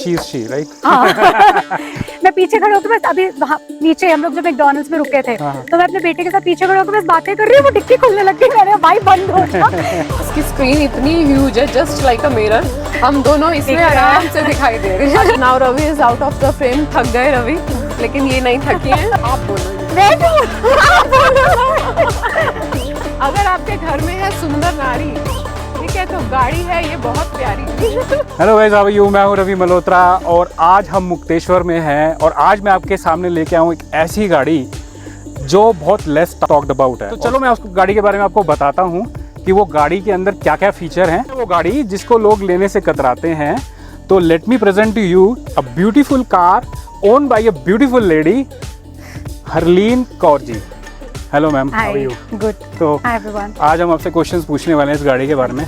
She write. हाँ मैं पीछे खड़े होकर बस अभी वहाँ नीचे हम लोग जब मैकडॉनल्ड्स में रुके थे तो मैं अपने बेटे के साथ पीछे खड़े होकर बस बातें कर रही हूँ, वो डिक्की खुलने लग गई, मैंने भाई बंद हो जा। इसकी स्क्रीन इतनी ह्यूज है, जस्ट लाइक अ मिरर, हम दोनों इसमें आराम से दिखाई दे रहे हैं। Now Ravi is out of the frame, थक गए रवि, लेकिन ये नहीं थकी है। आप बोलो। अगर आपके घर में है सुंदर नारी, ठीक है, तो गाड़ी है ये बहुत प्यारी। Hello guys, how are you? मैं हूं रवि मल्होत्रा और आज हम मुक्तेश्वर में हैं और आज मैं आपके सामने लेके आऊं एक ऐसी गाड़ी जो बहुत लेस टॉक्ड अबाउट है। तो चलो मैं उस गाड़ी के बारे में आपको बताता हूं कि वो गाड़ी के अंदर क्या क्या फीचर हैं। वो गाड़ी जिसको लोग लेने से कतराते हैं। तो let me present to you a beautiful car own by a beautiful lady, Harleen Kaur ji. Hello ma'am, how are you? Good. तो हाय एवरीवन। आज हम आपसे क्वेश्चंस पूछने वाले हैं इस गाड़ी के बारे में,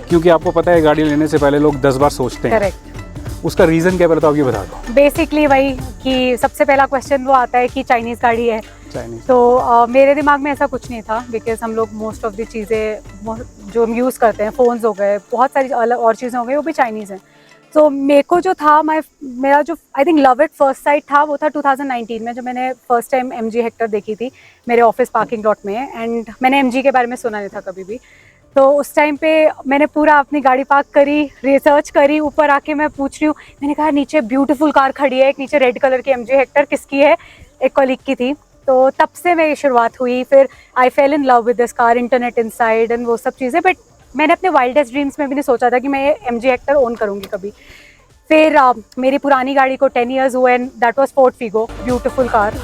क्योंकि आपको पता है गाड़ी लेने से पहले लोग 10 बार सोचते हैं। करेक्ट। उसका रीजन क्या पहले तो आप ये बता दो। बेसिकली वही कि सबसे पहला क्वेश्चन वो आता है कि चाइनीज गाड़ी है, चाइनीज। तो मेरे दिमाग में ऐसा कुछ नहीं था, बिकॉज हम लोग मोस्ट ऑफ द चीज़ें जो हम यूज़ करते हैं, फ़ोन्स हो गए, बहुत सारी अलग और चीज़ें हो गई, वो भी चाइनीज़ हैं। तो मेरे को जो था मेरा जो I think love at first sight था वो था 2019 में, जब मैंने फर्स्ट टाइम MG हेक्टर देखी थी मेरे ऑफिस पार्किंग लॉट में। एंड मैंने MG के बारे में सुना नहीं था कभी भी, तो उस टाइम पे मैंने पूरा अपनी गाड़ी पार्क करी, रिसर्च करी, ऊपर आके मैं पूछ रही हूँ, मैंने कहा नीचे ब्यूटीफुल कार खड़ी है, एक नीचे रेड कलर की MG हेक्टर किसकी है, एक कॉलीग की थी। तो तब से मेरी शुरुआत हुई, फिर I fell in love with this car, internet inside and वो सब चीज़ें। बट मैंने अपने वाइल्डेस्ट ड्रीम्स में भी नहीं सोचा था कि मैं MG हेक्टर ओन करूँगी कभी। फिर मेरी पुरानी गाड़ी को 10 इयर्स हुए and that was Ford Figo, beautiful car.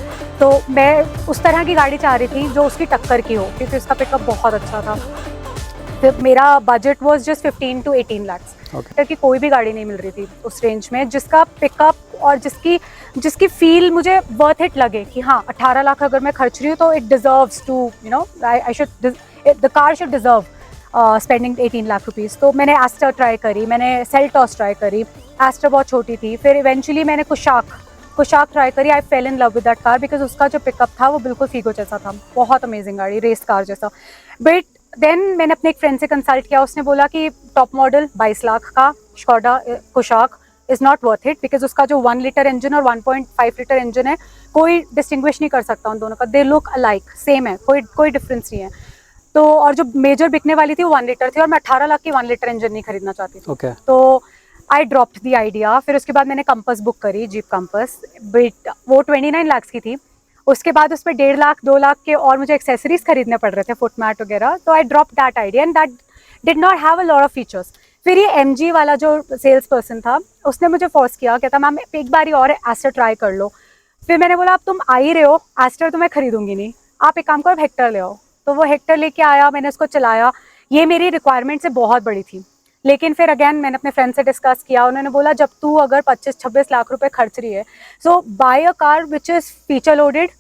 तो मैं उस तरह की गाड़ी चाह रही थी जो उसकी टक्कर की हो, क्योंकि उसका पिकअप बहुत अच्छा था। फिर मेरा budget was just 15 to 18 lakhs। कि कोई भी गाड़ी नहीं मिल रही थी उस रेंज में जिसका पिकअप और जिसकी फील मुझे वर्थ इट लगे कि हाँ 18 लाख अगर मैं खर्च रही हूँ तो it deserves to you know I should the car should deserve spending 18 lakh rupees. तो मैंने एस्टर ट्राई करी, मैंने सेल्टॉस ट्राई करी, एस्टर बहुत छोटी थी। फिर इवेंचुअली मैंने कुशाक ट्राई करी। I fell in love with that car because उसका जो पिकअप था वो बिल्कुल फीगो जैसा था, बहुत अमेजिंग गाड़ी, रेस कार जैसा। बट देन मैंने अपने एक फ्रेंड से कंसल्ट किया, उसने बोला कि टॉप मॉडल 22 लाख का Skoda Kushaq is not worth it, because उसका जो 1 लीटर इंजन और 1.5 लीटर इंजन है, कोई डिस्टिंग्विश नहीं कर सकता उन दोनों का, दे लुक अलाइक, सेम है, कोई डिफरेंस नहीं है। तो और जो मेजर बिकने वाली थी वो 1 लीटर थी और मैं 18 लाख की 1 लीटर इंजन नहीं खरीदना चाहती थी। तो आई ड्रॉप्ड द आइडिया। फिर उसके बाद मैंने कंपस बुक करी, जीप कंपस, बट वो 29 लाख की थी। उसके बाद उस पर 1.5 लाख 2 लाख के और मुझे एक्सेसरीज खरीदने पड़ रहे थे, फुट मैट वगैरह। तो I drop that idea and that did not have a lot of features. फिर ये MG वाला जो सेल्स पर्सन था उसने मुझे फोर्स किया, कहता मैम एक बारी और एस्टर ट्राई कर लो। फिर मैंने बोला अब तुम आ ही रहे हो, एस्टर तो मैं खरीदूंगी नहीं, आप एक काम करो हेक्टर ले आओ। तो वो हेक्टर लेके आया, मैंने उसको चलाया। ये मेरी रिक्वायरमेंट से बहुत बड़ी थी, लेकिन फिर अगेन मैंने अपने फ्रेंड से डिस्कस किया, उन्होंने बोला जब तू अगर 25-26 लाख रुपए खर्च रही है, so buy a car which is feature loaded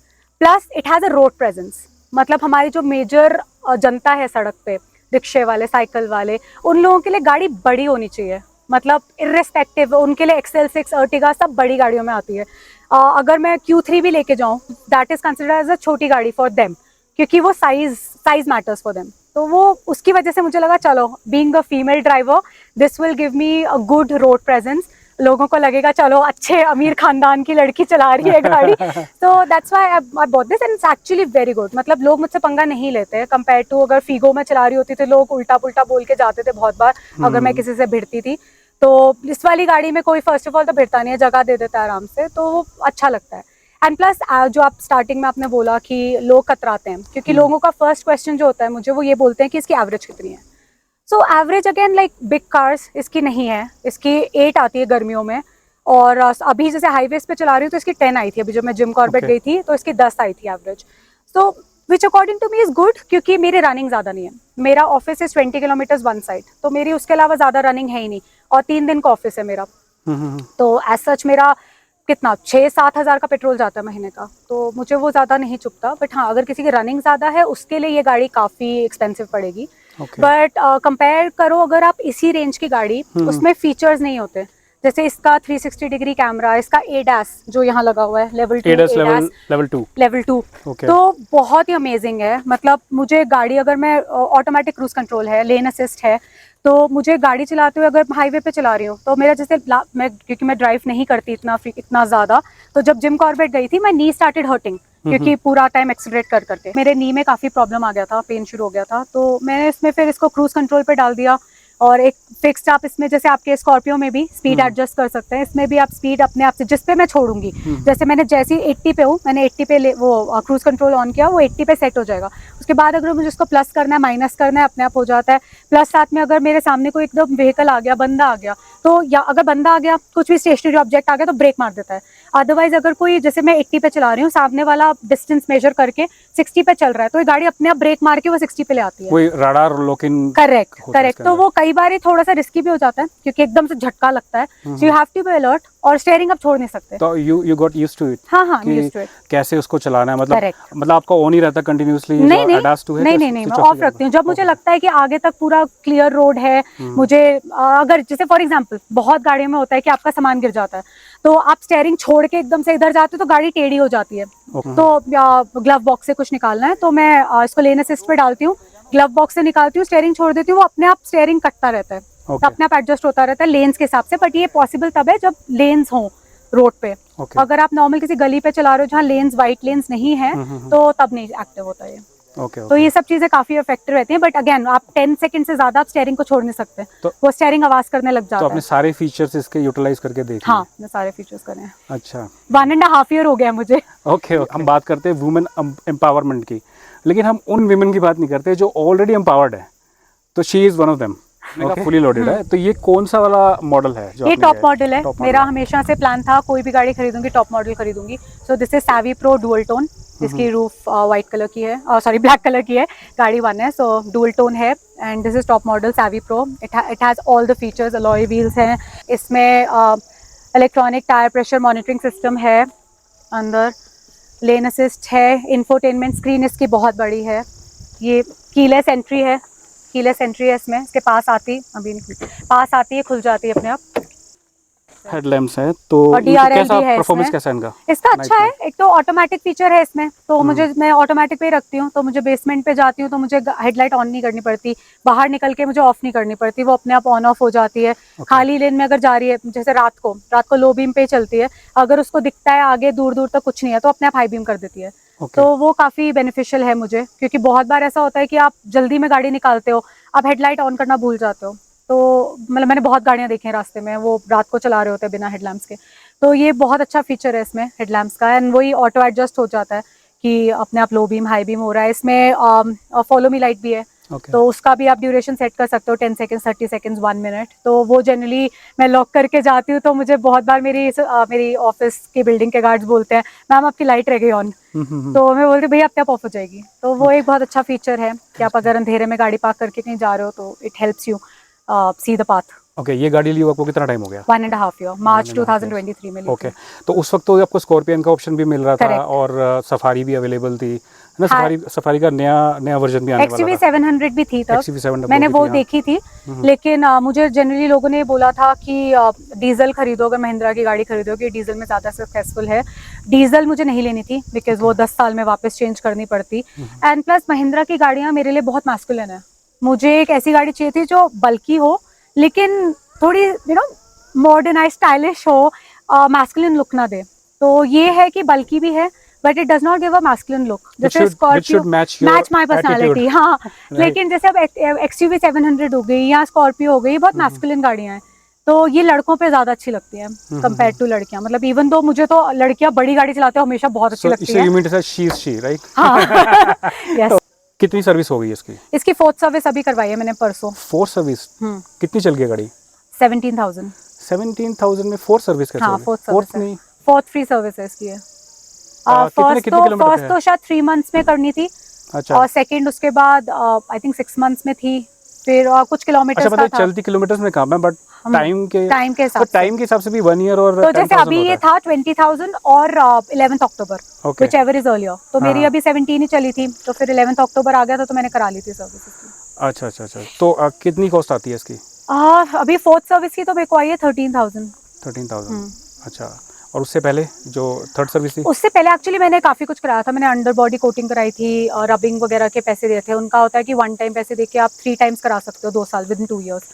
plus it has a road presence. मतलब हमारी जो मेजर जनता है सड़क पे, रिक्शे वाले, साइकिल वाले, उन लोगों के लिए गाड़ी बड़ी होनी चाहिए। मतलब इर्रेस्पेक्टिव उनके लिए XL6 अर्टिगा सब बड़ी गाड़ियों में आती है। अगर मैं Q3 भी लेके जाऊँ that is considered as a छोटी गाड़ी फॉर देम, क्योंकि वो साइज मैटर्स फॉर देम। तो वो उसकी वजह से मुझे लगा चलो being a female driver this will give me a good road presence, लोगों को लगेगा चलो अच्छे अमीर खानदान की लड़की चला रही है गाड़ी। तो that's why I bought this and it's actually very good. मतलब लोग मुझसे पंगा नहीं लेते हैं कंपेयर टू अगर फीगो में चला रही होती थी, लोग उल्टा पुल्टा बोल के जाते थे बहुत बार अगर मैं किसी से भिड़ती थी। तो इस वाली गाड़ी में कोई फर्स्ट ऑफ ऑल तो भिड़ता नहीं है, जगह दे देता है आराम से, तो वो अच्छा लगता है। एंड प्लस जो आप स्टार्टिंग में आपने बोला कि लोग कतराते हैं, क्योंकि लोगों का फर्स्ट क्वेश्चन जो होता है मुझे, वो ये बोलते हैं कि इसकी एवरेज कितनी है। So average again like big cars इसकी नहीं है, इसकी 8 आती है गर्मियों में। और अभी जैसे हाईवेज पे चला रही हूँ तो इसकी 10 आई थी, अभी जब मैं जिम कॉर्बेट गई थी तो इसकी 10 आई थी average. So which according to me is good, क्योंकि मेरी रनिंग ज़्यादा नहीं है, मेरा office is 20 kilometres one side, तो मेरी उसके अलावा ज़्यादा रनिंग है ही नहीं, और 3 दिन का ऑफिस है मेरा। तो एज सच मेरा कितना 6-7 हज़ार का पेट्रोल जाता है महीने का, तो मुझे वो ज़्यादा नहीं चुभता। बट हाँ अगर किसी की रनिंग ज़्यादा है उसके लिए ये गाड़ी काफ़ी एक्सपेंसिव पड़ेगी। बट कंपेयर करो अगर आप इसी रेंज की गाड़ी, उसमें फीचर्स नहीं होते, जैसे इसका 360 डिग्री कैमरा, इसका ADAS जो यहाँ लगा हुआ है, लेवल 2 ADAS लेवल 2 Okay. तो बहुत ही अमेजिंग है। मतलब मुझे गाड़ी, अगर मैं ऑटोमेटिक क्रूज कंट्रोल है, लेन असिस्ट है, तो मुझे गाड़ी चलाते हुए अगर हाईवे पे चला रही हूँ तो मेरा जैसे मैं, क्योंकि मैं ड्राइव नहीं करती इतना ज़्यादा, तो जब जिम कॉर्बेट गई थी, मैं नी स्टार्टेड हर्टिंग, क्योंकि पूरा टाइम एक्सीलरेट कर करके मेरे नी में काफ़ी प्रॉब्लम आ गया था, पेन शुरू हो गया था। तो मैंने इसमें फिर इसको क्रूज कंट्रोल पे डाल दिया, और एक फिक्स्ड आप इसमें, जैसे आपके स्कॉर्पियो में भी स्पीड एडजस्ट कर सकते हैं, इसमें भी आप स्पीड अपने आप से, जिस पे मैं छोड़ूंगी, जैसे मैंने जैसे 80 पे हूँ, मैंने 80 पे वो क्रूज कंट्रोल ऑन किया, वो 80 पे सेट हो जाएगा। उसके बाद अगर मुझे उसको प्लस करना है, माइनस करना है, अपने आप हो जाता है। प्लस साथ में अगर मेरे सामने कोई एकदम व्हीकल आ गया, बंदा आ गया, तो या अगर बंदा आ गया, कुछ भी स्टेशनरी ऑब्जेक्ट आ गया, तो ब्रेक मार देता है। अदरवाइज अगर कोई, जैसे मैं 80 पे चला रही हूँ, सामने वाला डिस्टेंस मेजर करके 60 पे चल रहा है, तो ये गाड़ी अपने आप ब्रेक मार के वो 60 पे ले आती है। कोई रडार लॉक-इन करेक्ट। तो वो कई बार थोड़ा सा रिस्की भी हो जाता है, क्योंकि एकदम से झटका लगता है, so you have to be alert, और स्टीयरिंग आप छोड़ नहीं सकते। तो you got used to it. हाँ, यूज्ड टू इट। कैसे उसको चलाना है, मतलब आपका ऑन ही रहता कंटिन्यूअसली? नहीं, मैं ऑफ रखती हूँ। जब मुझे लगता है कि आगे तक पूरा क्लियर रोड है, मुझे अगर, जैसे फॉर एग्जांपल, बहुत गाड़ियों में होता है कि आपका सामान गिर जाता है, तो आप स्टीयरिंग छोड़ के एकदम से इधर जाते हो तो गाड़ी टेढ़ी हो जाती है। तो ग्लव बॉक्स से कुछ निकालना है, तो मैं इसको लेन असिस्ट पे डालती हूँ, ग्लव बॉक्स से निकालती हूँ, स्टीयरिंग छोड़ देती हूँ, वो अपने आप स्टीयरिंग कटता रहता है, अपने आप एडजस्ट होता रहता है लेन्स के हिसाब से। बट ये पॉसिबल तब है जब लेन्स हों रोड पे। अगर आप नॉर्मल किसी गली पे चला रहे हो जहाँ लेन्स, वाइट लेन्स नहीं है, तो तब नहीं एक्टिव होता है। तो ये सब चीजें काफी इफेक्टिव रहती हैं। बट अगेन, आप 10 सेकंड से ज्यादा आप स्टीयरिंग को छोड़ नहीं सकते, तो वो स्टीयरिंग आवाज करने लग जाता है। तो आपने सारे फीचर्स इसके यूटिलाइज करके देखे? हाँ, मैं सारे फीचर्स करे हैं। अच्छा, 1.5 ईयर हो गया मुझे। ओके। हम बात करते हैं वुमेन एम्पावरमेंट की, लेकिन हम उन विमेन की बात नहीं करते जो ऑलरेडी एम्पावर्ड है। तो she is one of them. Fully loaded है। तो ये कौन सा वाला मॉडल है जो? ये टॉप मॉडल है। मेरा हमेशा से प्लान था, कोई भी गाड़ी खरीदूंगी टॉप मॉडल खरीदूंगी। So this is Savvy Pro dual tone, जिसकी रूफ वाइट कलर की है, सॉरी ब्लैक कलर की है, गाड़ी 1 है, सो डुअल टोन है। And this is top model savvy pro. It has all the features. Alloy wheels हैं इसमें, electronic tyre pressure monitoring system है अंदर, लेन असिस्ट है, इंफोटेनमेंट स्क्रीन इसकी बहुत बड़ी है, ये कीलेस एंट्री है, कीलेस एंट्री है इसमें, इसके पास आती, अभी नहीं, पास आती है, खुल जाती है अपने आप। हेडलैम्प्स है, तो कैसा परफॉर्मेंस कैसा है इनका? इसका अच्छा है। एक तो ऑटोमेटिक फीचर है इसमें, तो मैं ऑटोमेटिक पे रखती हूँ, तो मुझे बेसमेंट पे जाती हूँ तो मुझे हेडलाइट ऑन नहीं करनी पड़ती, बाहर निकल के मुझे ऑफ नहीं करनी पड़ती, वो अपने आप ऑन ऑफ हो जाती है। खाली लेन में अगर जा रही है, जैसे रात को लो बीम पे चलती है, अगर उसको दिखता है आगे दूर दूर तक कुछ नहीं है, तो अपने आप हाई बीम कर देती है। तो वो काफी बेनिफिशियल है मुझे, क्योंकि बहुत बार ऐसा होता है कि आप जल्दी में गाड़ी निकालते हो, आप हेडलाइट ऑन करना भूल जाते हो, तो मतलब मैंने बहुत गाड़ियां देखी हैं रास्ते में, वो रात को चला रहे होते हैं बिना हेडलैम्प्स के। तो ये बहुत अच्छा फीचर है इसमें हेडलैम्प्स का, एंड वही ऑटो एडजस्ट हो जाता है कि अपने आप लो बीम हाई बीम हो रहा है। इसमें फॉलो मी लाइट भी है, तो उसका भी आप ड्यूरेशन सेट कर सकते हो, 10 सेकंड्स, 30 सेकंड्स, 1 मिनट। तो वो जनरली मैं लॉक करके जाती हूँ, तो मुझे बहुत बार मेरी ऑफिस की बिल्डिंग के गार्ड्स बोलते हैं, मैम आपकी लाइट रह गई ऑन, तो मैं बोलती हूँ भैया अपने आप ऑफ हो जाएगी। तो वो एक बहुत अच्छा फीचर है कि आप अगर अंधेरे में गाड़ी पार्क करके कहीं जा रहे हो, तो it helps you see the path. Okay, ये गाड़ी ली आपको कितना टाइम हो गया? 1.5 ईयर, मार्च 2023 में ली। ओके, तो उस वक्त तो आपको स्कॉर्पियन का ऑप्शन भी मिल रहा था और सफारी भी अवेलेबल थी ना? सफारी का नया वर्जन भी आने वाला था। XUV 700 भी थी तब, मैंने वो देखी थी। लेकिन मुझे जनरली लोगों ने बोला था कि डीजल खरीदो, अगर महिंद्रा की गाड़ी खरीदोगे, डीजल में ज़्यादा सक्सेसफुल है। डीजल मुझे नहीं लेनी थी, बिकॉज वो 10 साल में वापस चेंज करनी पड़ती, एंड प्लस महिंद्रा की गाड़ियाँ मेरे लिए बहुत मैस्कुलिन है। मुझे एक ऐसी गाड़ी चाहिए थी जो बल्कि हो, लेकिन थोड़ी मॉडर्नाइज स्टाइलिश हो, मैस्कुलिन लुक ना दे। तो ये है कि बल्कि भी है, but it does not give a masculine look. जैसे स्कॉर्पियो मैच माय पर्सनालिटी, हाँ। लेकिन जैसे अब XUV 700 हो गई या स्कॉर्पियो हो गई, बहुत मैस्कुलिन गाड़ियां हैं, तो ये लड़कों पे ज्यादा अच्छी लगती है कंपेयर टू लड़कियां। मतलब इवन दो मुझे तो लड़कियां बड़ी गाड़ी चलाते हो हमेशा बहुत अच्छी लगती है। कितनी सर्विस हो गई इसकी? इसकी 4th सर्विस अभी करवाई है मैंने परसों। 4th service? कितनी चल गई गाड़ी? 17,000। 17,000 में 4th सर्विस कैसे? हाँ, 4th फ्री सर्विस है इसकी है। फर्स्ट तो शायद 3 मंथ्स में करनी थी। अच्छा। और सेकंड उसके बाद आई थिंक 6 मंथ्स में थी, फिर कुछ किलोमीटर। अच्छा, मतलब चलती किलोमीटर्स में काम है, बट टाइम के हिसाब से भी 1 ईयर और तो जैसे अभी ये था 20,000 और 11th October, whichever is earlier। तो मेरी अभी 17 ही चली थी, तो फिर 11th अक्टूबर आ गया था, तो मैंने करा ली थी सर्विस इसकी। अच्छा। तो कितनी कॉस्ट आती है इसकी? अभी 4th सर्विस की तो मेरे को आई है 13,000। 13,000। अच्छा, और उससे पहले जो थर्ड सर्विस थी? उससे पहले एक्चुअली मैंने काफ़ी कुछ कराया था। मैंने अंडर बॉडी कोटिंग कराई थी और रबिंग वगैरह के पैसे दिए थे। उनका होता है कि 1 टाइम पैसे दे के आप 3 टाइम्स करा सकते हो 2 साल विद इन 2 इयर्स।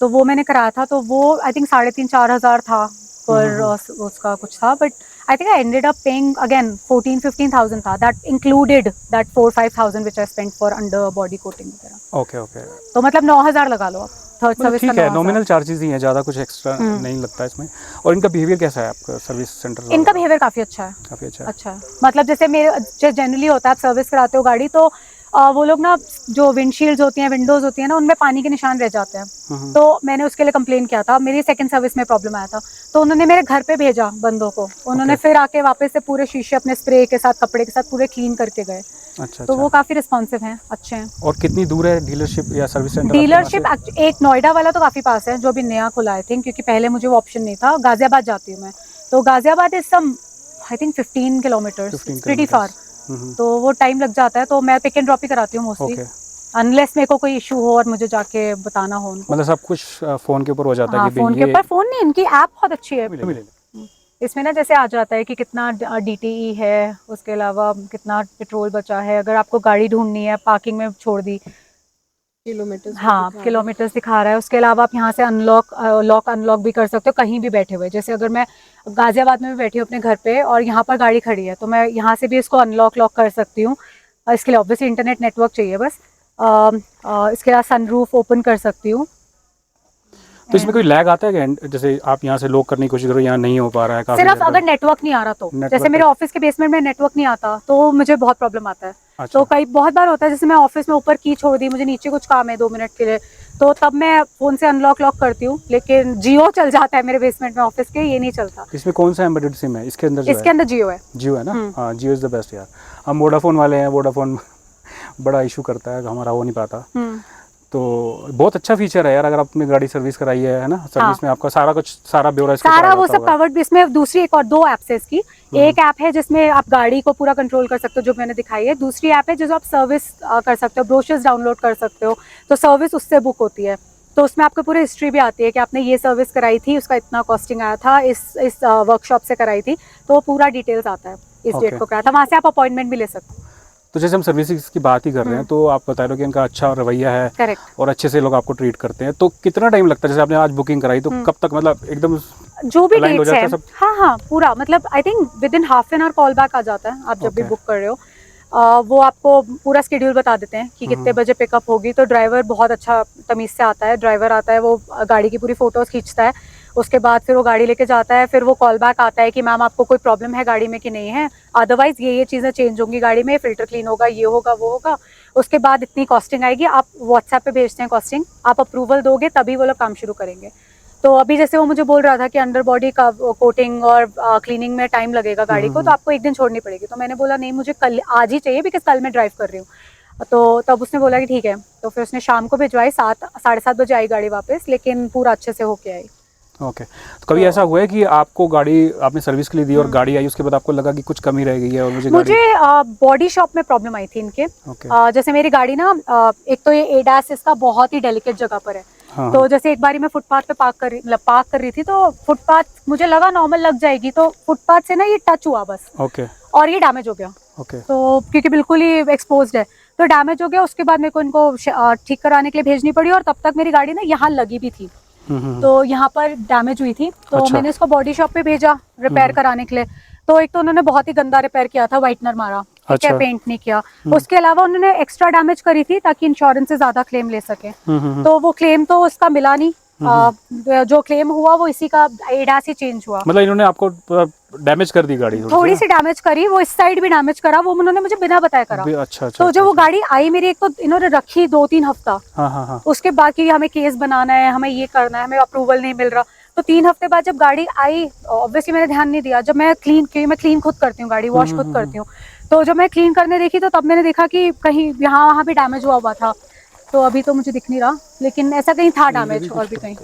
तो वो मैंने कराया था, तो वो आई थिंक 3,500-4 हज़ार था पर उसका कुछ था, but I think I ended up paying again 14-15,000 था। That included that 4-5,000 which I spent for under body coating वगैरह। ओके ओके, तो मतलब 9,000 लगा लो आप थर्ड मतलब सर्विस का। ठीक है, नॉमिनल चार्जेस ही हैं, ज़्यादा कुछ एक्स्ट्रा नहीं लगता इसमें। और इनका बिहेवियर कैसा है आपका सर्विस सेंटर? इनका बिहेवियर काफ़ी अच्छा है। काफ़ी अच्छा है। अच्छा है। मतलब जैसे मेरे जनरली होता है, आप सर्विस कराते हो गाड़ी तो वो लोग ना जो विंडशील्ड्स होती हैं, विंडोज होती हैं ना, उनमें पानी के निशान रह जाते हैं। तो मैंने उसके लिए कंप्लेन किया था, मेरी सेकंड सर्विस में प्रॉब्लम आया था, तो उन्होंने मेरे घर पे भेजा बंदों को। उन्होंने फिर आके वापस से पूरे शीशे अपने स्प्रे के साथ, कपड़े के साथ पूरे क्लीन करके गए। अच्छा, तो वो काफ़ी रिस्पॉन्सिव हैं, अच्छे हैं। और कितनी दूर है डीलरशिप या सर्विस सेंटर? डीलरशिप एक नोएडा वाला तो काफ़ी पास है, जो अभी नया खुला है थिंक, क्योंकि पहले मुझे वो ऑप्शन नहीं था। गाजियाबाद जाती हूँ मैं, तो Ghaziabad is some I think 15 kilometres, pretty far. तो वो टाइम लग जाता है, तो मैं पिक एंड ड्रॉप ही कराती हूँ मोस्टली, अनलेस मेरे को कोई इशू हो और मुझे जाके बताना हो उनको। मतलब सब कुछ फ़ोन के ऊपर हो जाता है कि फ़ोन के ऊपर। फ़ोन नहीं, इनकी ऐप बहुत अच्छी है। इसमें ना जैसे आ जाता है कि कितना DTE है, उसके अलावा कितना पेट्रोल बचा है, अगर आपको गाड़ी ढूंढनी है, पार्किंग में छोड़ दी, किलोमीटर्स, हाँ किलोमीटर्स दिखा रहा है। उसके अलावा आप यहाँ से लॉक अनलॉक भी कर सकते हो कहीं भी बैठे हुए। जैसे अगर मैं गाजियाबाद में भी बैठी हूँ अपने घर पे और यहाँ पर गाड़ी खड़ी है, तो मैं यहाँ से भी इसको लॉक कर सकती हूँ। इसके लिए ऑब्वियसली इंटरनेट नेटवर्क चाहिए बस। इसके अलावा सनरूफ ओपन कर सकती हूँ। तो इसमें कोई लैग आता है क्या? जैसे आप यहाँ से लॉक करने की कोशिश करो, यहाँ नहीं हो पा रहा है काफी सिर्फ अगर नेटवर्क नहीं आ रहा तो, जैसे मेरे ऑफिस के बेसमेंट में नेटवर्क नहीं आता तो मुझे बहुत प्रॉब्लम आता है। अच्छा। तो बहुत बार होता है, जैसे मैं ऑफिस में ऊपर की छोड़ दी, मुझे नीचे कुछ काम है 2 मिनट के लिए, तो तब मैं फोन से लॉक करती हूँ, लेकिन जियो चल जाता है मेरे बेसमेंट में ऑफिस के, ये नहीं चलता। इसमें कौन सा एम्बेडेड सिम है इसके अंदर? इसके अंदर जियो है। जियो है ना? हाँ, जियो इज द बेस्ट यार। हम वोडाफोन वाले हैं, वोडाफोन बड़ा इशू करता है, हमारा हो नहीं पाता। तो बहुत अच्छा फीचर है यार, अगर आपने गाड़ी सर्विस कराई है ना, सर्विस में आपका सारा कुछ, सारा ब्यौरा सारा वो सब कवर्ड भी इसमें। दूसरी एक और 2 ऐप्स है इसकी। एक ऐप है जिसमें आप गाड़ी को पूरा कंट्रोल कर सकते हो, जो मैंने दिखाई है। दूसरी ऐप है जिसमें आप सर्विस कर सकते हो, ब्रोशर्स डाउनलोड कर सकते हो, तो सर्विस उससे बुक होती है। तो उसमें आपको पूरी हिस्ट्री भी आती है कि आपने ये सर्विस कराई थी, उसका इतना कॉस्टिंग आया था, इस वर्कशॉप से कराई थी, तो वो पूरा डिटेल्स आता है, इस डेट को कराया था। वहाँ से आप अपॉइंटमेंट भी ले सकते हो। तो जैसे हम सर्विसेज की बात ही कर रहे हैं, तो आप बता रहे हो कि इनका अच्छा रवैया है। करेक्ट। और अच्छे से लोग आपको ट्रीट करते हैं। तो कितना टाइम लगता है? जैसे आपने आज बुकिंग कराई, तो कब तक मतलब एकदम जो भी डेट्स है? हाँ पूरा, मतलब I think within half an hour call back आ जाता है, आप जब भी बुक कर रहे हो। वो आपको पूरा शेड्यूल बता देते हैं कि कितने बजे पिकअप होगी। तो ड्राइवर बहुत अच्छा तमीज़ से आता है, ड्राइवर आता है, वो गाड़ी की पूरी फ़ोटोज़ खींचता है, उसके बाद फिर वो गाड़ी लेके जाता है। फिर वो कॉल बैक आता है कि मैम आपको कोई प्रॉब्लम है गाड़ी में कि नहीं है, अदरवाइज़ ये चीज़ें चेंज होंगी गाड़ी में, फ़िल्टर क्लीन होगा, ये होगा वो होगा, उसके बाद इतनी कॉस्टिंग आएगी। आप व्हाट्सएप पे भेजते हैं कॉस्टिंग, आप अप्रूवल दोगे तभी वो लोग काम शुरू करेंगे। तो अभी जैसे वो मुझे बोल रहा था कि अंडर बॉडी का कोटिंग और क्लीनिंग में टाइम लगेगा गाड़ी को, तो आपको 1 दिन छोड़नी पड़ेगी। तो मैंने बोला नहीं, मुझे कल आज ही चाहिए, बिकॉज कल मैं ड्राइव कर रही हूँ। तो तब उसने बोला कि ठीक है। तो फिर उसने शाम को भिजवाई, 7-7:30 बजे आई गाड़ी वापस, लेकिन पूरा अच्छे से होके आई। ओके। तो कभी ऐसा हुआ है कि आपको गाड़ी आपने सर्विस के लिए दी और गाड़ी आई, उसके बाद आपको लगा कि कुछ कमी रह गई है और मुझे बॉडी शॉप में प्रॉब्लम आई थी इनके। जैसे मेरी गाड़ी ना, एक तो ये एडास इसका बहुत ही डेलिकेट जगह पर है। हाँ। तो जैसे एक बारी मैं फुटपाथ पे पार्क कर रही थी, तो फुटपाथ मुझे लगा नॉर्मल लग जाएगी, तो फुटपाथ से ना ये टच हुआ बस। ओके। और ये डैमेज हो गया। ओके। तो क्योंकि बिल्कुल ही एक्सपोज्ड है, तो डैमेज हो गया। उसके बाद मेरे को इनको ठीक कराने के लिए भेजनी पड़ी, और तब तक मेरी गाड़ी ना यहाँ लगी भी थी, तो यहाँ पर डैमेज हुई थी। तो अच्छा। मैंने इसको बॉडी शॉप पे भेजा रिपेयर कराने के लिए। तो एक तो उन्होंने बहुत ही गंदा रिपेयर किया था, व्हाइटनर मारा, अच्छा। पेंट नहीं किया। उसके अलावा उन्होंने एक्स्ट्रा डैमेज करी थी ताकि इंश्योरेंस से ज्यादा क्लेम ले सके। तो वो क्लेम तो उसका मिला नहीं। जो क्लेम हुआ वो इसी का एडास ही चेंज हुआ। मतलब इन्होंने आपको डैमेज कर दी गाड़ी? थोड़ी सी डैमेज करी, वो इस साइड भी डैमेज करा, वो उन्होंने मुझे बिना बताए करा। अच्छा। तो जब वो गाड़ी आई मेरी, एक तो इन्होंने रखी 2-3 हफ्ता। हाँ। उसके बाद कि हमें केस बनाना है, हमें ये करना है, हमें अप्रूवल नहीं मिल रहा। तो 3 हफ्ते बाद जब गाड़ी आई, ऑब्वियसली मैंने ध्यान नहीं दिया। जब मैं क्लीन खुद करती हूँ, गाड़ी वॉश खुद करती हूँ, तो जब मैं क्लीन करने देखी तो तब मैंने देखा कि कहीं यहाँ वहाँ भी डैमेज हुआ था। तो अभी तो मुझे दिख नहीं रहा, लेकिन ऐसा कहीं था डैमेज और भी कहीं।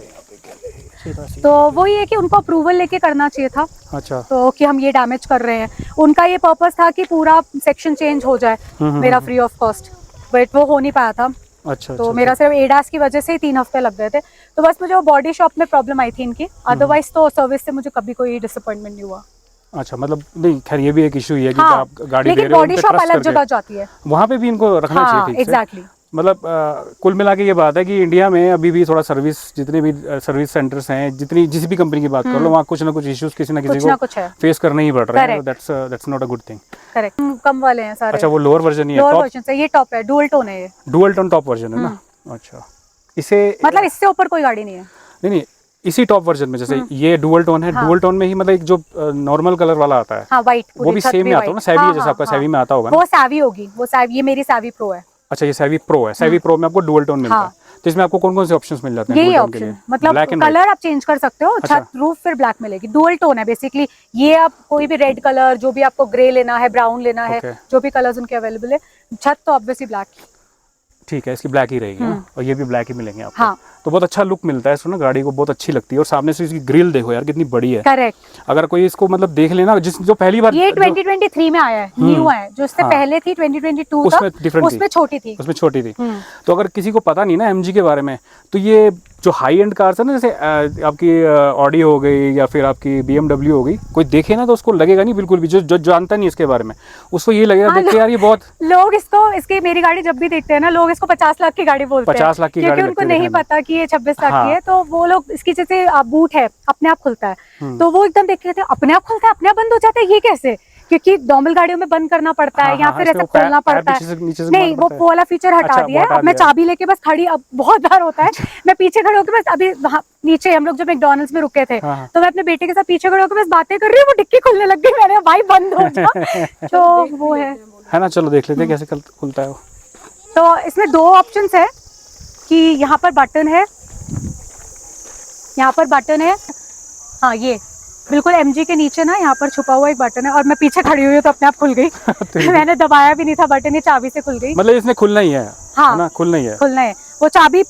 तो वही है कि उनको अप्रूवल लेके करना चाहिए था। अच्छा। तो कि हम ये डैमेज कर रहे हैं, उनका ये पर्पस था कि पूरा सेक्शन चेंज हो जाए मेरा फ्री ऑफ कॉस्ट, बट वो हो नहीं पाया था। अच्छा। तो मेरा सिर्फ एडास की वजह से ही 3 हफ्ते लग गए थे। तो बस मुझे वो बॉडी शॉप में प्रॉब्लम आई थी इनकी, अदरवाइज तो सर्विस से मुझे कभी कोई डिसअपॉइंटमेंट नहीं हुआ। अच्छा, मतलब नहीं, खैर ये भी एक इशू ही है कि हाँ, आप गाड़ी दे लेकिन रहे हो, बॉडी शॉप अलग जगह जाती है, वहाँ पे भी इनको रखना चाहिए हाँ ठीक से। एग्जैक्टली। मतलब कुल मिला के ये बात है कि इंडिया में अभी भी थोड़ा सर्विस, जितने भी सर्विस सेंटर्स हैं, जितनी जिस भी कंपनी की बात कर लो, वहाँ कुछ ना कुछ इश्यूज किसी ना किसी को फेस करना ही पड़ रहा है। That's not a good thing. Correct, कम वाले हैं सारे। अच्छा, वो लोअर वर्जन ही है, लोअर वर्जन से ये टॉप है, डुअल टोन है ये। डुअल टोन टॉप वर्जन है ना? अच्छा, इसे मतलब इससे ऊपर कोई गाड़ी नहीं है। नहीं, इसी टॉप वर्जन में, जैसे ये डुअल टोन है, डुअल टोन में ही मतलब एक जो नॉर्मल कलर वाला आता है, हाँ व्हाइट, वो भी सेम में आता होगा ना? सैवी है जैसे आपका सैवी में आता होगा ना? वो सैवी होगी, वो सैवी, ये मेरी सैवी प्रो है। अच्छा, ये सैवी प्रो है, सैवी प्रो में आपको डुअल टोन मिलता है। तो इसमें आपको कौन कौन से ऑप्शंस मिल जाते हैं? यही ऑप्शन, मतलब कलर आप चेंज कर सकते हो, छत रूफ फिर ब्लैक मिलेगी। डुअल टोन है बेसिकली ये, आप कोई भी रेड कलर, जो भी आपको ग्रे लेना है, ब्राउन लेना है, जो भी कलर्स उनके अवेलेबल है। छत तो ऑब्वियसली ब्लैक, ठीक है, इसकी ब्लैक ही रहेगी ना? और ये भी ब्लैक ही मिलेंगे आपको। हाँ। तो बहुत अच्छा लुक मिलता है इसको ना, गाड़ी को बहुत अच्छी लगती है। और सामने से इसकी ग्रिल देखो यार, कितनी बड़ी है। करेक्ट। अगर कोई इसको मतलब देख लेना, जो पहली बार, ये 2023 में आया है, न्यू है। जो उससे पहले थी 2022 उसमें डिफरेंट, उसमें छोटी थी, उसमें छोटी थी। तो अगर किसी को पता नहीं ना एमजी के बारे में, तो ये जो हाई एंड कार्स है ना, जैसे आपकी ऑडी हो गई या फिर आपकी BMW हो गई, कोई देखे ना तो उसको लगेगा नहीं बिल्कुल भी, जो जानता नहीं इसके बारे में, उसको ये लगेगा देख के यार ये बहुत। लोग इसकी मेरी गाड़ी जब भी देखते हैं ना, लोग इसको 50 लाख की गाड़ी बोलते हैं, 50 लाख की गाड़ी, क्योंकि उनको नहीं पता कि ये 26 लाख की है। तो वो लोग इसकी, जैसे बूट है अपने आप खुलता है, तो वो एकदम देख के कहते हैं अपने आप खुलता है, अपने आप बंद हो जाता है, ये कैसे? क्योंकि नॉर्मल गाड़ियों में बंद करना पड़ता है, या फिर ऐसे खोलना पड़ता है। नहीं, वो वाला फीचर हटा दिया है। अब मैं चाबी लेके बस खड़ी, अब बहुत बार होता है मैं पीछे खड़े होकर बस, अभी नीचे हम लोग जब मैकडॉनल्ड्स में रुके थे, तो मैं अपने बेटे के साथ पीछे खड़े होकर बस बातें कर रही हूँ, वो डिक्की खुलने लग गई, मैंने भाई बंद हो जा। तो वो है ना, चलो देख लेते हैं कैसे खुलता है वो। तो इसमें दो ऑप्शन है कि यहाँ पर बटन है, यहाँ पर बटन है, हाँ ये बिल्कुल MG के नीचे ना, यहाँ पर छुपा हुआ एक बटन है, और मैं पीछे खड़ी हुई हूँ तो अपने आप खुल गई। तो मैंने दबाया भी नहीं था बटन, ये चाबी से खुल गई। मतलब इसने खुलना ही है? हाँ ना, खुलना ही है, खुलना है। वो चाबी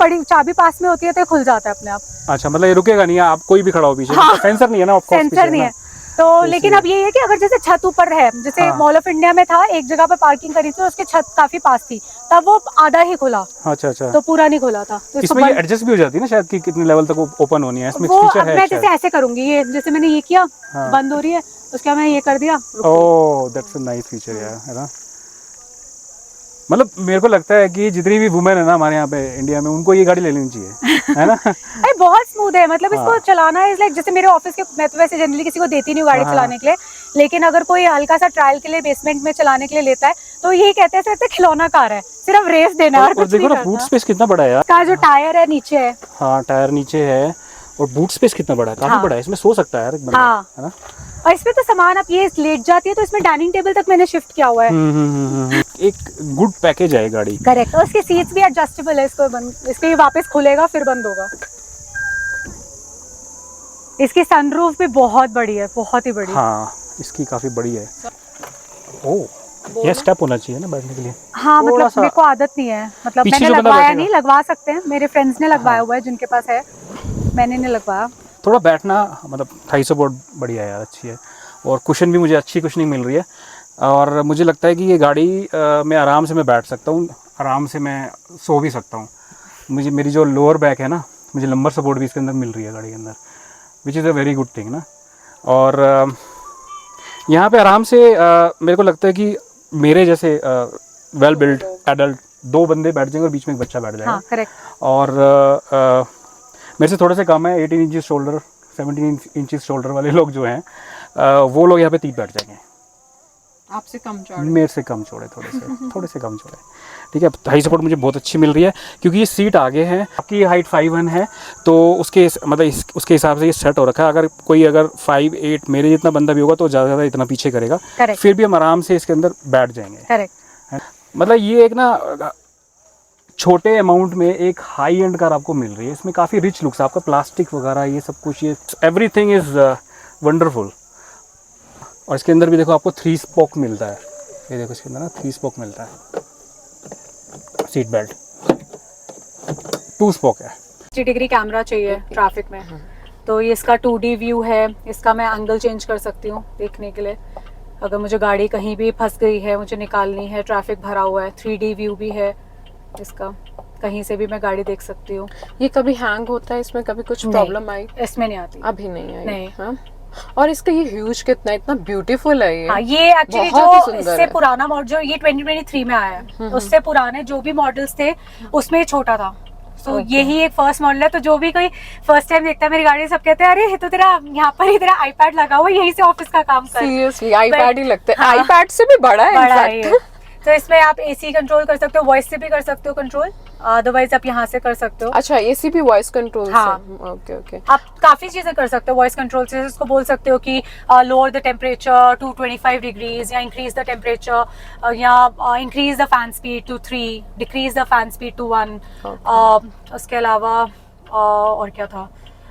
पास में होती है तो खुल जाता है अपने आप। अच्छा, मतलब ये रुकेगा नहीं, आप कोई भी खड़ा हो पीछे? हाँ, सेंसर नहीं है ना? सेंसर नहीं है तो लेकिन अब ये है कि अगर जैसे छत ऊपर है, जैसे मॉल ऑफ इंडिया में था, एक जगह पर पार्किंग करी थी, उसके छत काफी पास थी, तब वो आधा ही खुला। अच्छा, तो पूरा नहीं खुला था। तो इसमें ये एडजस्ट भी हो जाती है ना शायद, कि कितने लेवल तक ओपन होनी है? इसमें वो फीचर है? मैं जैसे ऐसे करूंगी, ये जैसे मैंने ये किया, बंद हो रही है, उसके बाद मैं ये कर दिया। ओह, दैट्स अ नाइस फीचर यार, है ना? मतलब मेरे को लगता है कि जितनी भी वुमेन है ना हमारे यहाँ पे इंडिया में, उनको ये गाड़ी ले लेनी चाहिए, है ना? अरे बहुत स्मूथ है, मतलब इसको चलाना इज लाइक, जैसे मेरे ऑफिस के, मैं तो वैसे जनरली किसी को देती नहीं गाड़ी चलाने के लिए, लेकिन अगर कोई हल्का सा ट्रायल के लिए बेसमेंट में चलाने के लिए लेता है, तो ये कहते हैं सिर्फ खिलौना कार है, सिर्फ रेस देना है। और देखो ना, बूट स्पेस कितना बड़ा है यार। का जो टायर है नीचे है, हाँ टायर नीचे है, और बूट स्पेस कितना बड़ा है, काफी बड़ा है, इसमें सो सकता है यार एक बंदा, है ना? और इसमें तो सामान आप ये लेट जाती है, तो इसमें डाइनिंग टेबल तक मैंने शिफ्ट किया हुआ है। एक गुड पैकेज है गाड़ी। करेक्ट। और इसके सीट्स भी एडजस्टेबल है, इसको वापस खुलेगा फिर बंद होगा। इसकी सनरूफ भी बहुत बड़ी है, बहुत ही बड़ी। हाँ, इसकी काफी बड़ी है। ओह, ये स्टेप होना चाहिए ना बैठने के लिए। हाँ, मतलब मेरे को आदत नहीं है, मतलब मैंने लगवाया नहीं, लगवा सकते हैं, मेरे फ्रेंड्स ने लगवाया हुआ है जिनके पास है, मैंने नहीं लगवाया। थोड़ा बैठना, मतलब थाई सपोर्ट बढ़िया है यार, अच्छी है, और कुशन भी मुझे अच्छी कुशनिंग मिल रही है, और मुझे लगता है कि ये गाड़ी में आराम से मैं बैठ सकता हूँ, आराम से मैं सो भी सकता हूँ। मेरी जो लोअर बैक है ना, मुझे लंबर सपोर्ट भी इसके अंदर मिल रही है गाड़ी के अंदर, विच is a very good thing ना। और यहाँ पे आराम से मेरे को लगता है कि मेरे जैसे वेल बिल्ड एडल्ट 2 बंदे बैठ जाएंगे और बीच में एक बच्चा बैठ जाएगा। हाँ, करेक्ट। और मेरे से थोड़े से कम है, 18 इंचेस शोल्डर, 17 इंचेस शोल्डर वाले लोग जो हैं, वो लोग यहाँ पे 3 बैठ जाएंगे। आपसे कम चौड़े? मेरे से कम चौड़े, थोड़े से कम चौड़े, ठीक है। हाई सपोर्ट मुझे बहुत अच्छी मिल रही है, क्योंकि ये सीट आगे है, आपकी हाइट 5'1" है, तो उसके उसके हिसाब से ये सेट हो रखा है। अगर 5'8" मेरे जितना बंदा भी होगा तो ज़्यादा ज़्यादा इतना पीछे करेगा, फिर भी हम आराम से इसके अंदर बैठ जाएंगे। करेक्ट। मतलब ये एक ना छोटे अमाउंट में एक हाई एंड कार आपको मिल रही है। इसमें काफ़ी रिच लुक्स, आपका प्लास्टिक वगैरह ये सब कुछ, ये एवरीथिंग इज़ वंडरफुल। और इसके अंदर भी देखो आपको 3 स्पोक मिलता है, ये देखो इसके अंदर ना 3 स्पोक मिलता है। सीट बेल्ट 2 स्पोक है। 60 डिग्री कैमरा चाहिए ट्रैफिक में, तो ये इसका 2D व्यू है, इसका मैं एंगल चेंज कर सकती हूँ देखने के लिए। अगर मुझे गाड़ी कहीं भी फंस गई है, मुझे निकालनी है, ट्रैफिक भरा हुआ है, 3D व्यू भी है इसका। कहीं से भी मैं गाड़ी देख सकती हूँ। ये कभी हैंग होता है, इसमें कभी कुछ प्रॉब्लम आई? इसमें नहीं आती, अभी नहीं आई। नहीं। हाँ? और इसका ये ह्यूज कितना, इतना ब्यूटीफुल है ये। हाँ, ये एक्चुअली बहुत ही जो सुंदर इससे है। पुराना मॉडल जो ये 2023 में आया है, उससे पुराने जो भी मॉडल्स थे उसमें ये छोटा था। तो यही एक फर्स्ट मॉडल है। तो जो भी कोई फर्स्ट टाइम देखता है मेरी गाड़ी, सब कहते हैं अरे ये तो तेरा यहाँ पर ही तेरा आईपैड लगा हुआ है, यहीं से ऑफिस का काम कर। सीरियसली आईपैड ही लगता है। हाँ, आईपैड से भी बड़ा है बड़ा है इनफैक्ट। ये। तो इसमें आप एसी कंट्रोल कर सकते हो, वॉइस से भी कर सकते हो कंट्रोल, अदरवाइज आप यहाँ से कर सकते हो। अच्छा, एसी भी वॉइस कंट्रोल हाँ। से? Okay okay. आप काफी चीजें कर सकते हो वॉइस कंट्रोल से। इसको बोल सकते हो कि lower the temperature to 25 degrees, या इंक्रीज द टेम्परेचर, या increase the fan speed to 3, decrease the fan speed to 1। उसके अलावा और क्या था,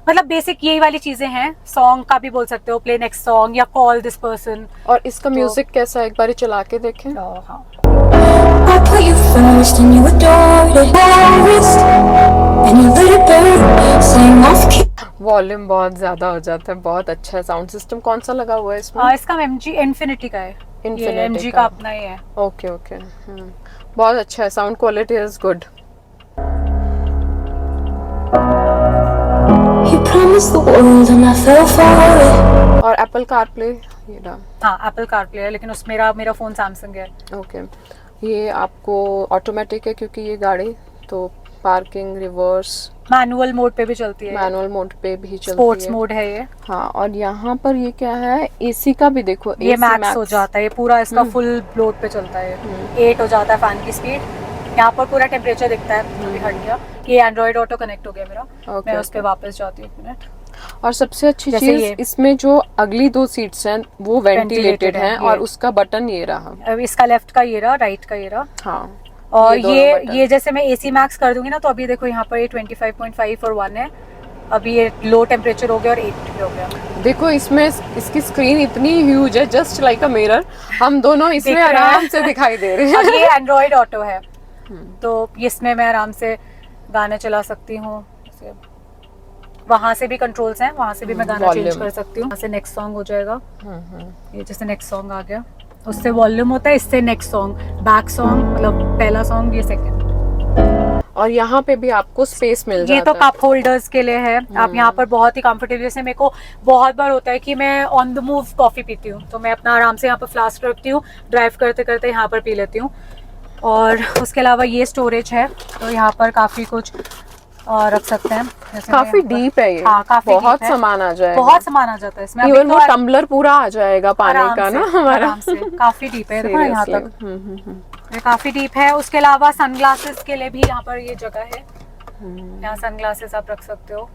मतलब बेसिक यही वाली चीजें हैं। सॉन्ग का भी बोल सकते हो, प्ले नेक्स्ट सॉन्ग या कॉल दिस पर्सन। और इसका म्यूजिक कैसा है, एक बार चला के देखें। हाँ, I put you first and you adored it. And you let it burn, sang off key. Volume बहुत ज्यादा हो जाता है। बहुत अच्छा है। साउंड सिस्टम कौन सा लगा हुआ है इसमें? इसका MG इन्फिनिटी का है। Infinity ये MG का। का अपना ही है। Okay okay. बहुत अच्छा है। Sound quality is good. You promised the world and I fell for it. और एप्पल कारप्ले ये रहा। हाँ, एप्पल कारप्ले है, लेकिन उस मेरा फोन सैमसंग है। ओके। ये आपको ऑटोमेटिक है क्योंकि ये गाड़ी, तो पार्किंग, रिवर्स, मैनुअल मोड पे भी चलती है, मैनुअल मोड पे भी चलती है। स्पोर्ट्स मोड है ये। हाँ, और यहाँ पर ये क्या है, एसी का भी देखो। ये AC मैक्स हो जाता है, ये पूरा इसका फुल लोड पे चलता है। 8 हो जाता है फैन की स्पीड। यहाँ पर पूरा टेम्परेचर दिखता है। अभी हट गया, ये एंड्रॉइड ऑटो कनेक्ट हो गया मेरा। मैं उस पे वापस जाती हूँ एक मिनट। और सबसे अच्छी जैसे चीज ये। इसमें जो अगली 2 सीट्स हैं वो वेंटिलेटेड Ventilated हैं, है, और ये। उसका बटन ये रहा। अब इसका लेफ्ट का ये रहा, राइट का ये रहा। हाँ, और दोनों बटन। ये जैसे मैं AC मैक्स कर दूंगी ना, तो अभी देखो यहाँ पर ये 25.5 और 1 है। अभी ये लो टेम्परेचर हो गया और 8 भी हो गया। देखो इसमें इसकी स्क्रीन इतनी ह्यूज है, जस्ट लाइक अ मिरर। हम दोनों इसमें दिख रहे हैं। आराम से दिखाई दे रहे अब हैं। ये एंड्रॉइड ऑटो है, तो इसमें मैं आराम से गाने चला सकती हूँ। वहां से भी कंट्रोल्स हैं, वहां से भी मैं गाना चेंज Volume। कर सकती हूँ। वहां से नेक्स्ट सॉन्ग हो जाएगा। ये जैसे नेक्स्ट सॉन्ग आ गया, उससे वॉल्यूम होता है, इससे नेक्स्ट सॉन्ग, बैक सॉन्ग, मतलब पहला सॉन्ग, ये सेकंड। और यहाँ पे भी आपको स्पेस मिल जाता ये है। तो कप होल्डर्स के लिए है। आप यहाँ पर बहुत ही कंफर्टेबल, जैसे मेरे को बहुत बार होता है कि मैं ऑन द मूव कॉफी पीती हूँ, तो मैं अपना आराम से यहाँ पर फ्लास्क रखती हूँ, ड्राइव करते करते यहाँ पर पी लेती हूँ। और उसके अलावा ये स्टोरेज है, तो यहाँ पर काफी कुछ रख सकते हैं। जैसे काफी मैं यहाँ पर- डीप है ये। हाँ, काफी बहुत deep है। सामान आ जाएगा। बहुत सामान आ जाता है इसमें। इवन अभी वो तो टम्बलर पूरा आ जाएगा पानी आराम का से, ना हमारा। आराम से। काफी डीप है, देखो ना यहाँ तक। Seriously। ये काफी डीप है। उसके अलावा सनग्लासेस के लिए भी यहाँ पर ये जगह है। यहाँ सनग्लासेस आप रख सकते हो।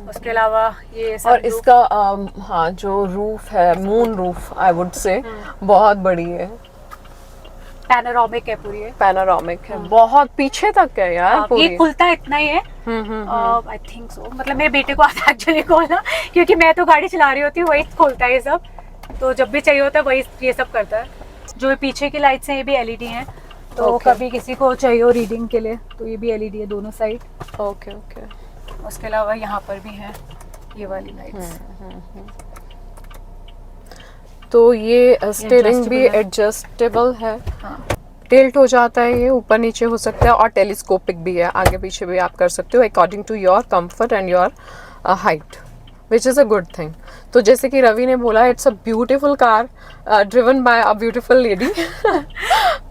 उसके अलावा ये और sunroof- इसका हाँ, जो रूफ है, moon roof I would say, बहुत बड़ी है। पैनोरामिक है पूरी है। पैनोरामिक है, बहुत पीछे तक है यार पूरी। ये खुलता इतना ही है, आई थिंक सो। मतलब मेरे बेटे को आता है एक्चुअली खोलना, क्योंकि मैं तो गाड़ी चला रही होती हूँ, वही खोलता है ये सब। तो जब भी चाहिए होता है वही ये सब करता है। जो पीछे की लाइट्स हैं ये भी LED हैं, तो Okay. कभी किसी को चाहिए हो रीडिंग के लिए तो ये भी LED है दोनों साइड। Okay okay. उसके अलावा यहाँ पर भी है ये वाली लाइट्स। तो ये स्टीयरिंग भी adjustable है। एडजस्टेबल है। हाँ। टिल्ट हो जाता है, ये ऊपर नीचे हो सकता है, और टेलीस्कोपिक भी है, आगे पीछे भी आप कर सकते हो according to your comfort and your height, which is a good thing. तो जैसे कि रवि ने बोला, it's a beautiful car driven by a beautiful lady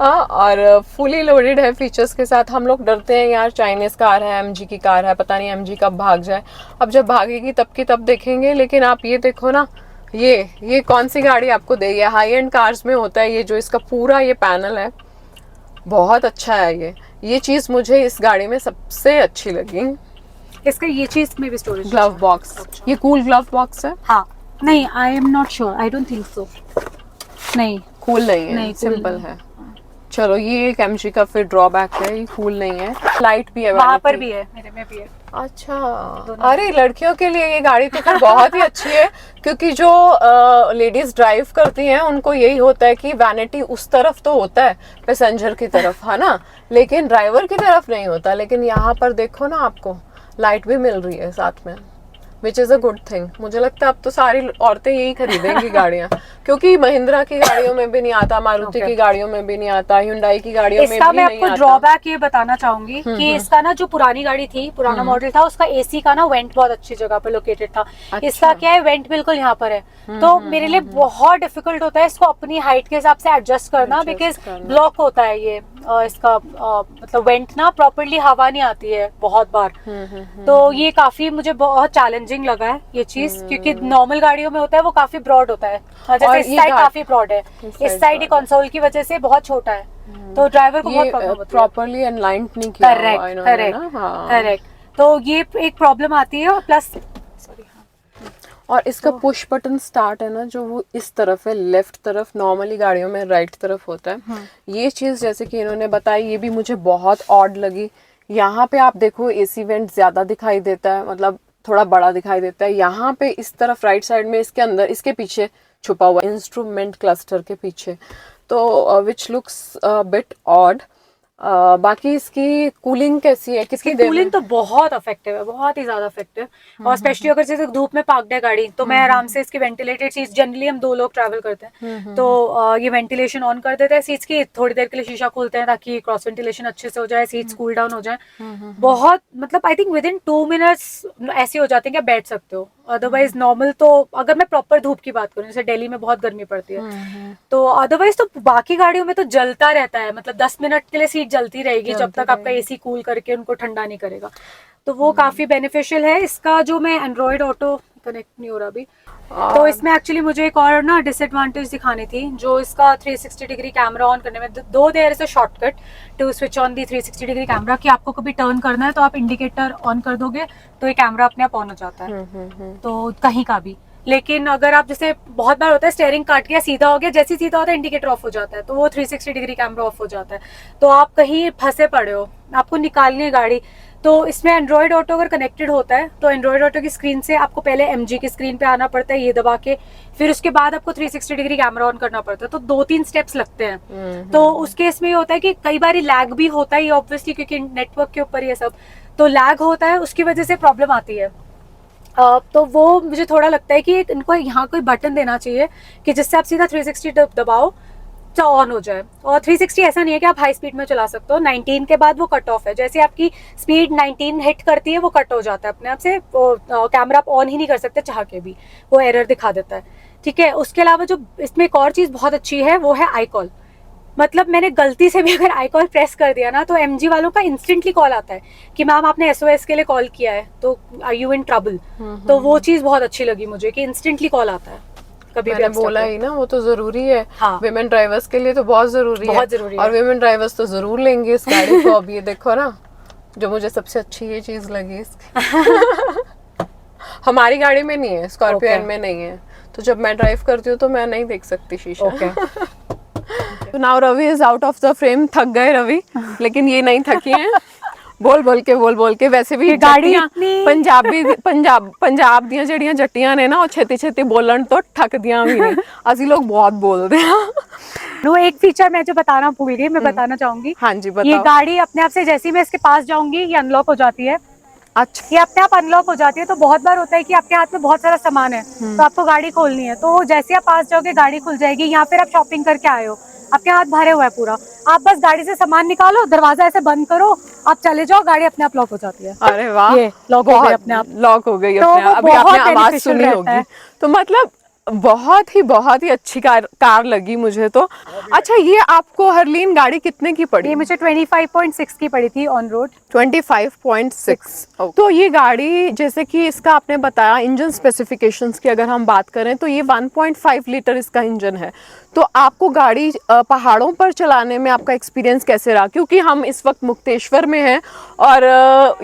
और फुली लोडेड है फीचर्स के साथ। हम लोग डरते हैं यार, चाइनीज कार है, MG की कार है, पता नहीं MG कब भाग जाए। अब जब भागेगी तब की तब देखेंगे। लेकिन आप ये देखो ना, ये कौन सी गाड़ी आपको दे, ये हाई एंड कार्स में होता है। ये जो इसका पूरा ये पैनल है, बहुत अच्छा है। ये चीज़ मुझे इस गाड़ी में सबसे अच्छी लगी। इसका ये चीज में भी स्टोरेज। ग्लव बॉक्स, ये कूल ग्लव बॉक्स है। हाँ, नहीं, I am not sure, I don't think so. नहीं, कूल नहीं है, नहीं, cool सिंपल नहीं। है। चलो, ये एक MG का फिर ड्रॉबैक है, ये कूल नहीं है। लाइट भी है वहाँ पर vanity। भी है, मेरे में भी है। अच्छा, अरे लड़कियों के लिए ये गाड़ी तो फिर बहुत ही अच्छी है, क्योंकि जो लेडीज ड्राइव करती हैं उनको यही होता है कि वैनिटी उस तरफ तो होता है पैसेंजर की तरफ, है ना, लेकिन ड्राइवर की तरफ नहीं होता। लेकिन यहाँ पर देखो ना, आपको लाइट भी मिल रही है साथ में, विच इज़ अ गुड थिंग। मुझे लगता है अब तो सारी औरतें यही खरीदेंगी गाड़ियाँ, क्योंकि महिंद्रा की गाड़ियों में भी नहीं आता, मारुति की गाड़ियों में भी नहीं आता, हुंडई की गाड़ियों में इसका भी मैं नहीं आपको आता। ड्रॉबैक ये बताना चाहूंगी कि इसका ना जो पुरानी गाड़ी थी, पुराना मॉडल था, उसका एसी का ना वेंट बहुत अच्छी जगह पर लोकेटेड था। अच्छा। इसका क्या है, वेंट बिल्कुल यहाँ पर है, तो मेरे लिए बहुत डिफिकल्ट होता है इसको अपनी हाइट के हिसाब से एडजस्ट करना, बिकॉज ब्लॉक होता है ये इसका मतलब वेंट ना प्रॉपरली हवा नहीं आती है बहुत बार। तो ये काफी मुझे बहुत चैलेंजिंग लगा है ये चीज, क्योंकि नॉर्मल गाड़ियों में होता है वो काफी ब्रॉड होता है, जैसे इस साइड काफी ब्रॉड है, इस साइड कंसोल की वजह से बहुत छोटा है, तो ड्राइवर को बहुत प्रॉब्लम होती है। प्रॉपर्ली अनलाइंड नहीं किया हुआ इन्होंने ना। हाँ। करेक्ट, तो ये एक प्रॉब्लम आती है। और प्लस और इसका पुश बटन स्टार्ट है ना, जो वो इस तरफ है, लेफ्ट तरफ, नॉर्मली गाड़ियों में राइट तरफ होता है। ये चीज़ जैसे कि इन्होंने बताई, ये भी मुझे बहुत ऑड लगी। यहाँ पे आप देखो एसी वेंट ज़्यादा दिखाई देता है, मतलब थोड़ा बड़ा दिखाई देता है। यहाँ पे इस तरफ राइट साइड में, इसके अंदर, इसके पीछे छुपा हुआ इंस्ट्रूमेंट क्लस्टर के पीछे, तो विच लुक्स बिट ऑड। बाकी इसकी कूलिंग कैसी है? किसकी कूलिंग तो बहुत इफेक्टिव है, बहुत ही ज्यादा इफेक्टिव। और स्पेशली अगर जैसे धूप में पार्क्ड है गाड़ी, तो मैं आराम से इसकी वेंटिलेटेड सीट्स, जनरली हम 2 लोग ट्रैवल करते हैं, तो ये वेंटिलेशन ऑन कर देते हैं सीट्स की, थोड़ी देर के लिए शीशा खोलते हैं ताकि क्रॉस वेंटिलेशन अच्छे से हो जाए, सीट्स कूल डाउन हो जाए। बहुत मतलब I think with in 2 minutes ऐसे हो जाते हैं कि आप बैठ सकते हो। अदरवाइज नॉर्मल तो, अगर मैं प्रॉपर धूप की बात करूँ, जैसे दिल्ली में बहुत गर्मी पड़ती है, तो अदरवाइज तो बाकी गाड़ियों में तो जलता रहता है, मतलब 10 मिनट के लिए सीट जलती रहेगी जब तक आपका एसी कूल करके उनको ठंडा नहीं करेगा, तो वो काफी बेनिफिशियल है। इसका जो मैं एंड्रॉइड ऑटो कनेक्ट नहीं हो रहा अभी, तो इसमें एक्चुअली मुझे एक और ना डिसएडवांटेज दिखानी थी, जो इसका 360 डिग्री कैमरा ऑन करने में, दो there is a shortcut to switch on the 360 degree camera, कि आपको कभी टर्न करना है तो आप इंडिकेटर ऑन कर दोगे तो ये कैमरा अपने आप ऑन हो जाता है, तो कहीं का भी। लेकिन अगर आप, जैसे बहुत बार होता है स्टीयरिंग काट गया, सीधा हो गया, जैसे ही सीधा होता है इंडिकेटर ऑफ हो जाता है, तो वो 360 डिग्री कैमरा ऑफ हो जाता है, तो आप कहीं फंसे पड़े हो, आपको निकालनी है गाड़ी, तो इसमें एंड्रॉइड ऑटो अगर कनेक्टेड होता है, तो एंड्रॉइड ऑटो की स्क्रीन से आपको पहले MG की स्क्रीन पे आना पड़ता है, ये दबा के, फिर उसके बाद आपको 360 डिग्री कैमरा ऑन करना पड़ता है, तो 2-3 स्टेप्स लगते हैं। तो उस केस में ये होता है कि कई बार लैग भी होता है, ऑब्वियसली क्योंकि नेटवर्क के ऊपर ये सब, तो लैग होता है, उसकी वजह से प्रॉब्लम आती है। तो वो मुझे थोड़ा लगता है कि इनको यहाँ कोई बटन देना चाहिए कि जिससे आप सीधा 360 दबाओ तो ऑन हो जाए। और 360 ऐसा नहीं है कि आप हाई स्पीड में चला सकते हो, 19 के बाद वो कट ऑफ है, जैसे आपकी स्पीड 19 हिट करती है वो कट हो जाता है अपने आप से, वो कैमरा आप ऑन ही नहीं कर सकते चाह के भी, वो एरर दिखा देता है, ठीक है। उसके अलावा जो इसमें एक और चीज़ बहुत अच्छी है वो है आई कॉल। मतलब मैंने गलती से भी अगर आई कॉल प्रेस कर दिया ना, तो MG वालों का इंस्टेंटली कॉल आता है कि मैम आपने SOS के लिए कॉल किया है, तो आर यू इन ट्रबल। तो वो चीज़ बहुत अच्छी लगी मुझे कि इंस्टेंटली कॉल आता है, कभी मैंने बोला ही ना, वो तो जरूरी है। हाँ। विमेन ड्राइवर्स के लिए तो बहुत जरूरी है। और विमेन ड्राइवर्स तो जरूर लेंगे इस गाड़ी को। अब ये देखो ना, जो मुझे सबसे अच्छी ये चीज लगी इसकी हमारी गाड़ी में नहीं है, स्कॉर्पियो एन में नहीं है, तो जब मैं ड्राइव करती हूँ तो मैं नहीं देख सकती शीशा। तो now Ravi is out of the frame. थक गए रवि, लेकिन ये नहीं थकी हैं। बोल बोल के वैसे भी गाड़ी पंजाब ਦੀਆਂ ਜਿਹੜੀਆਂ ਜੱਟੀਆਂ ਨੇ ਨਾ, ਉਹ ਛੇਤੀ बोलन तो ठकदियां भी नहीं। ਅਸੀਂ लोग बहुत बोलते हैं। वो एक फीचर मैं जो बताना भूल गई, मैं बताना चाहूंगी। हाँ जी बताओ। ये गाड़ी अपने आप से, जैसे ही मैं इसके पास जाऊंगी ये अनलॉक हो जाती है। अच्छा, ये अपने आप अनलॉक हो जाती है। तो बहुत बार होता है कि आपके हाथ में बहुत सारा सामान है, तो आपको गाड़ी खोलनी है, तो जैसे आप पास जाओगे गाड़ी खुल जाएगी। यहाँ फिर आप शॉपिंग करके आए हो, आपके हाथ भरे हुआ है पूरा, आप बस गाड़ी से सामान निकालो, दरवाजा ऐसे बंद करो, आप चले जाओ, गाड़ी अपने आप लॉक हो जाती है। अरे वाह, ये लॉक हो गई अपने आप, लॉक हो गई तो अपने आप। अभी आपने आवाज सुनी रहता होगी, तो मतलब बहुत ही अच्छी कार लगी मुझे तो। अच्छा, ये आपको हरलीन गाड़ी कितने की पड़ी? ये मुझे 25.6 की पड़ी थी ऑन रोड। 25.6। तो ये गाड़ी, जैसे कि इसका आपने बताया इंजन स्पेसिफिकेशंस की अगर हम बात करें, तो ये 1.5 लीटर इसका इंजन है। तो आपको गाड़ी पहाड़ों पर चलाने में आपका एक्सपीरियंस कैसे रहा? क्योंकि हम इस वक्त मुक्तेश्वर में हैं और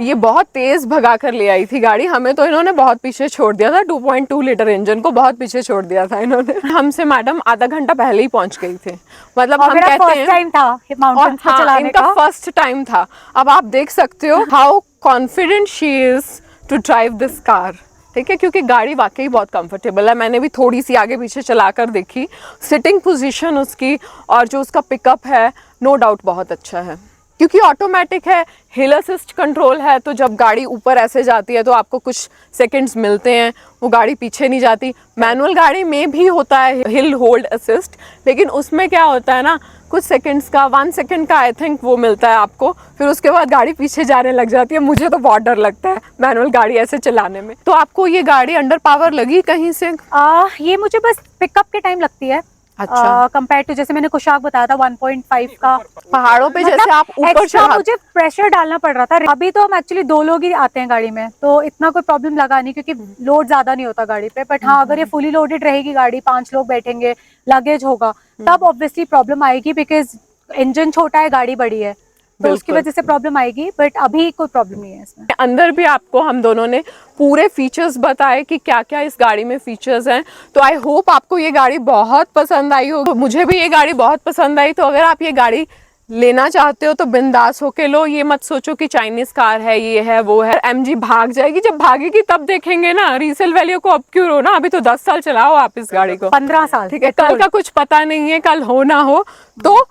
ये बहुत तेज़ भगा कर ले आई थी गाड़ी, हमें तो इन्होंने बहुत पीछे छोड़ दिया था। 2.2 लीटर इंजन को बहुत पीछे छोड़ दिया था इन्होंने हमसे। मैडम आधा घंटा पहले ही पहुंच गई थी। मतलब हम कहते हैं फर्स्ट टाइम था माउंटेन्स पे चलाने का, फर्स्ट टाइम था। अब आप देख सकते हो how confident she is to drive this car, ठीक है, क्योंकि गाड़ी वाकई बहुत कंफर्टेबल है। मैंने भी थोड़ी सी आगे पीछे चलाकर देखी, सिटिंग पोजीशन उसकी और जो उसका पिकअप है, नो डाउट बहुत अच्छा है। क्योंकि ऑटोमेटिक है, हिल असिस्ट कंट्रोल है, तो जब गाड़ी ऊपर ऐसे जाती है तो आपको कुछ सेकंड्स मिलते हैं, वो गाड़ी पीछे नहीं जाती। मैनुअल गाड़ी में भी होता है हिल होल्ड असिस्ट, लेकिन उसमें क्या होता है ना, कुछ सेकंड्स का, 1 सेकंड का आई थिंक वो मिलता है आपको, फिर उसके बाद गाड़ी पीछे जाने लग जाती है। मुझे तो बहुत डर लगता है मैनुअल गाड़ी ऐसे चलाने में। तो आपको ये गाड़ी अंडर पावर लगी कहीं से? ये मुझे बस पिकअप के टाइम लगती है। अच्छा। कंपेयर टू जैसे मैंने कुशाक बताया था 1.5 का, पहाड़ों पे जैसे आप ऊपर एक्स्ट्रा चढ़ा, मुझे प्रेशर डालना पड़ रहा था। अभी तो हम एक्चुअली 2 लोग ही आते हैं गाड़ी में, तो इतना कोई प्रॉब्लम लगा नहीं क्योंकि लोड ज्यादा नहीं होता गाड़ी पे। बट हाँ, अगर ये फुली लोडेड रहेगी गाड़ी, 5 लोग बैठेंगे, लगेज होगा, तब ऑब्वियसली प्रॉब्लम आएगी, बिकॉज इंजन छोटा है, गाड़ी बड़ी है, तो उसकी वजह से प्रॉब्लम आएगी। बट अभी कोई प्रॉब्लम नहीं है इसमें। अंदर भी आपको हम दोनों ने पूरे फीचर्स बताए कि क्या क्या इस गाड़ी में फीचर्स हैं। तो आई होप आपको ये गाड़ी बहुत पसंद आई हो। तो मुझे भी ये गाड़ी बहुत पसंद आई। तो अगर आप ये गाड़ी लेना चाहते हो तो बिंदास होके लो, ये मत सोचो कि चाइनीज कार है, ये है वो है, MG भाग जाएगी। जब भागेगी तब देखेंगे ना, रीसेल वैल्यू को अब क्यों रो ना, अभी तो 10 साल चलाओ आप इस गाड़ी को, 15 साल, ठीक है। कल का कुछ पता नहीं है, कल हो ना हो, तो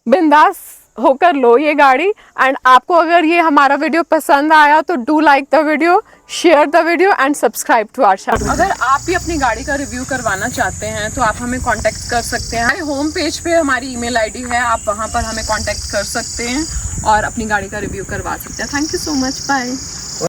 बिंदास होकर लो ये गाड़ी। एंड आपको अगर ये हमारा वीडियो पसंद आया तो do like the video, share the video and subscribe to our channel. अगर आप भी अपनी गाड़ी का रिव्यू करवाना चाहते हैं तो आप हमें कांटेक्ट कर सकते हैं। हमारे होम पेज पे हमारी ईमेल आईडी है, आप वहां पर हमें कांटेक्ट कर सकते हैं और अपनी गाड़ी का रिव्यू करवा सकते हैं। Thank you so much, bye.